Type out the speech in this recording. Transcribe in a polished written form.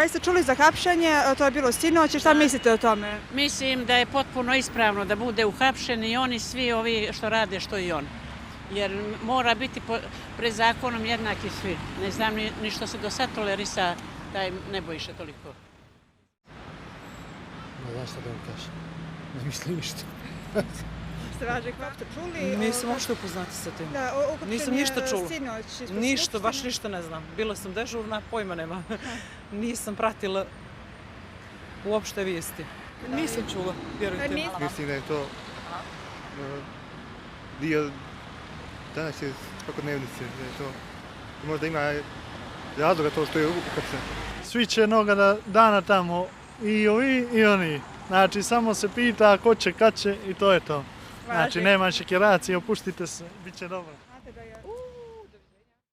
Kaj ste čuli za hapšenje, to je bilo sinoć, šta mislite o tome? Mislim da je potpuno ispravno da bude uhapšen i oni svi ovi što rade što i on. Jer mora biti pred zakonom jednaki svi. Ne znam ni što se do sad tolerisa taj Nebojše toliko. Ne znam šta da vam kažem. Ne mislim ništa. Ste važni, kako ste čuli? Nisam uopšte upoznati sa tim. Nisam ništa čula. Ništa, baš ništa ne znam. Bila sam dežurna, pojma nema. Nisam pratila uopšte vijesti. Nisam čula, vjerujte mi. Mislim da je to dio današnje svakodnevnice. Možda ima razloga to što je uhapšen. Svi će jednoga dana tamo, i ovi i oni. Znači, samo se pita ko će, kad će i to je to. Znači, nema šekeracije, opustite se, bit će dobro. Znate da je...